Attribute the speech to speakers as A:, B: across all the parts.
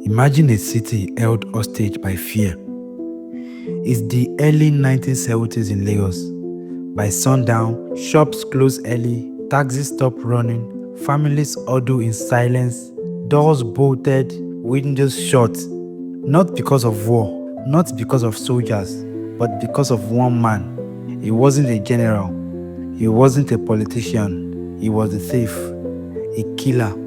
A: Imagine a city held hostage by fear. It's the early 1970s in Lagos. By sundown, shops close early, taxis stop running, families huddle in silence, doors bolted, windows shut. Not because of war, not because of soldiers, but because of one man. He wasn't a general, he wasn't a politician, he was a thief, a killer,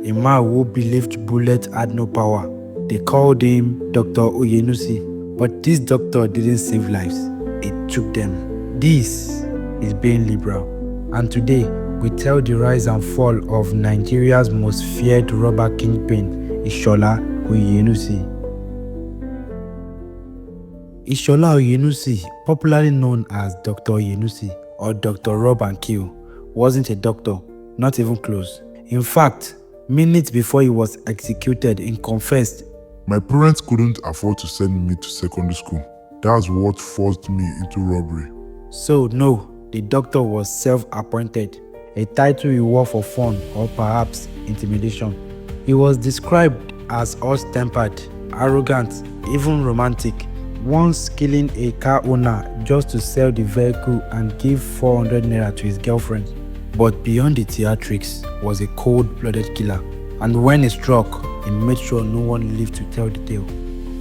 A: a man who believed bullets had no power. They called him Dr. Oyenusi, but this doctor didn't save lives, it took them. This is being liberal. And today, we tell the rise and fall of Nigeria's most feared robber kingpin, Ishola Oyenusi. Ishola Oyenusi, popularly known as Dr. Oyenusi or Dr. Rob and Kill, wasn't a doctor, not even close. In fact, minutes before he was executed, he confessed,
B: "My parents couldn't afford to send me to secondary school. That's what forced me into robbery."
A: So no, the doctor was self-appointed, a title he wore for fun or perhaps intimidation. He was described as hot-tempered, arrogant, even romantic, once killing a car owner just to sell the vehicle and give 400 naira to his girlfriend. But beyond the theatrics was a cold-blooded killer, and when he struck, he made sure no one lived to tell the tale.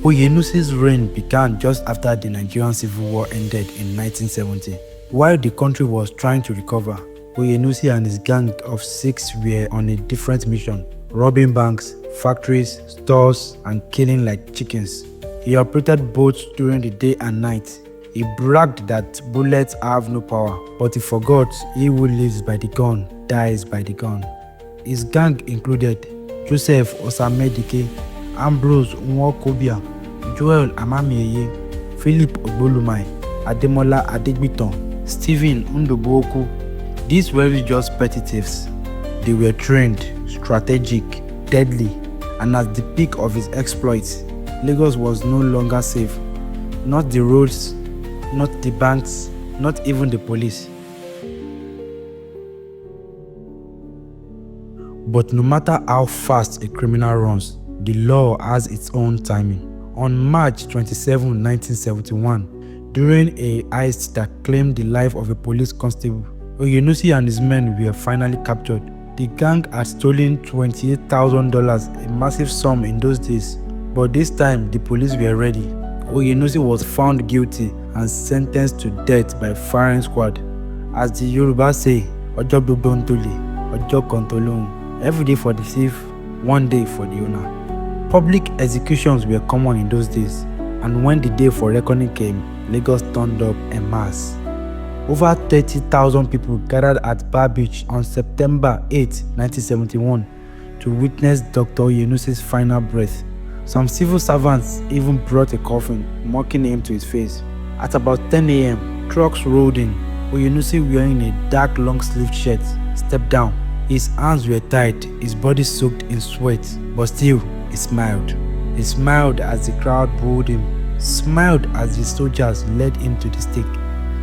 A: Oyenusi's reign began just after the Nigerian Civil War ended in 1970. While the country was trying to recover, Oyenusi and his gang of 6 were on a different mission, robbing banks, factories, stores, and killing like chickens. He operated both during the day and night. He bragged that bullets have no power, but he forgot he who lives by the gun dies by the gun. His gang included Joseph Osamedike, Ambrose Nwokobia, Joel Amamieye, Philip Ogbolumai, Ademola Adegbiton, Stephen Ndobuoku. These weren't just petty thieves. They were trained, strategic, deadly, and at the peak of his exploits, Lagos was no longer safe. Not the roads, not the banks, not even the police. But no matter how fast a criminal runs, the law has its own timing. On March 27, 1971, during a heist that claimed the life of a police constable, Oyenusi and his men were finally captured. The gang had stolen $28,000, a massive sum in those days. But this time, the police were ready. Oyenusi was found guilty and sentenced to death by firing squad. As the Yoruba say, "Ojo gbogbo n tole, ojo kan tolohun." Every day for the thief, one day for the owner. Public executions were common in those days, and when the day for reckoning came, Lagos turned up en masse. Over 30,000 people gathered at Bar Beach on September 8, 1971 to witness Dr. Oyenusi's final breath. Some civil servants even brought a coffin, mocking him to his face. At about 10 a.m., trucks rolled in. Oyenusi, wearing a dark long-sleeved shirt, stepped down. His hands were tied, his body soaked in sweat, but still, he smiled. He smiled as the crowd booed him, smiled as the soldiers led him to the stake,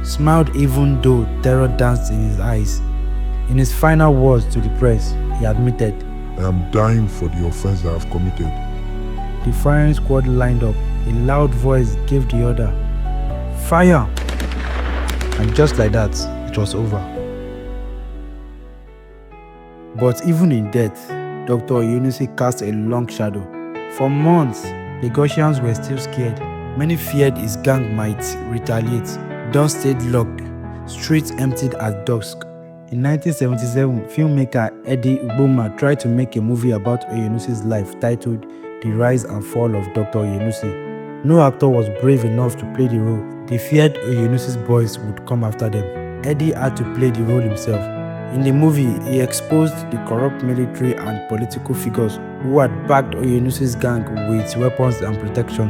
A: smiled even though terror danced in his eyes. In his final words to the press, he admitted,
B: "I am dying for the offense I have committed."
A: The firing squad lined up. A loud voice gave the order, "Fire!" And just like that, it was over. But even in death, Dr. Oyenusi cast a long shadow. For months, Lagosians were still scared. Many feared his gang might retaliate. Doors stayed locked, streets emptied at dusk. In 1977, filmmaker Eddie Ugboma tried to make a movie about Oyenusi's life titled The Rise and Fall of Dr. Oyenusi. No actor was brave enough to play the role. They feared Oyenusi's boys would come after them. Eddie had to play the role himself. In the movie, he exposed the corrupt military and political figures who had backed Oyenusi's gang with weapons and protection.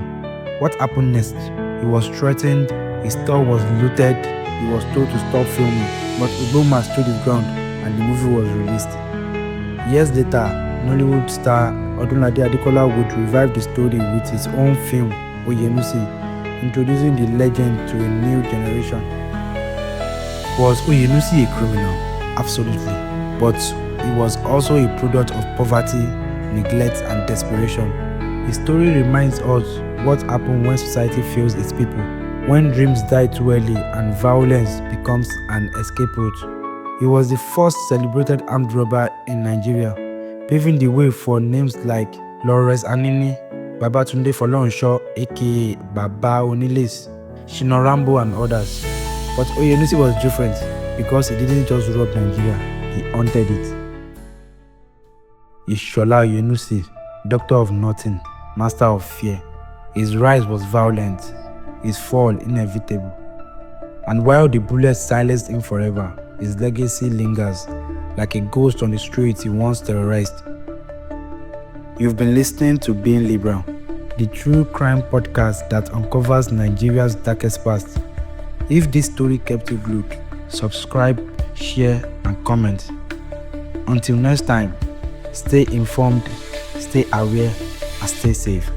A: What happened next? He was threatened, his store was looted, he was told to stop filming, but Ugboma stood his ground and the movie was released. Years later, Nollywood star Odunlade Adekola would revive the story with his own film, Oyenusi, introducing the legend to a new generation. Was Oyenusi a criminal? Absolutely. But he was also a product of poverty, neglect, and desperation. His story reminds us what happens when society fails its people, when dreams die too early and violence becomes an escape route. He was the first celebrated armed robber in Nigeria, paving the way for names like Lawrence Anini, Babatunde Folorunso aka Baba Oniles, Shina Rambo and others. But Oyenusi was different because he didn't just rob Nigeria, he haunted it. Ishola Oyenusi, doctor of nothing, master of fear. His rise was violent, his fall inevitable. And while the bullets silenced him forever, his legacy lingers like a ghost on the streets he once terrorized. You've been listening to Being Liberal, the true crime podcast that uncovers Nigeria's darkest past. If this story kept you glued, subscribe, share, and comment. Until next time, stay informed, stay aware, and stay safe.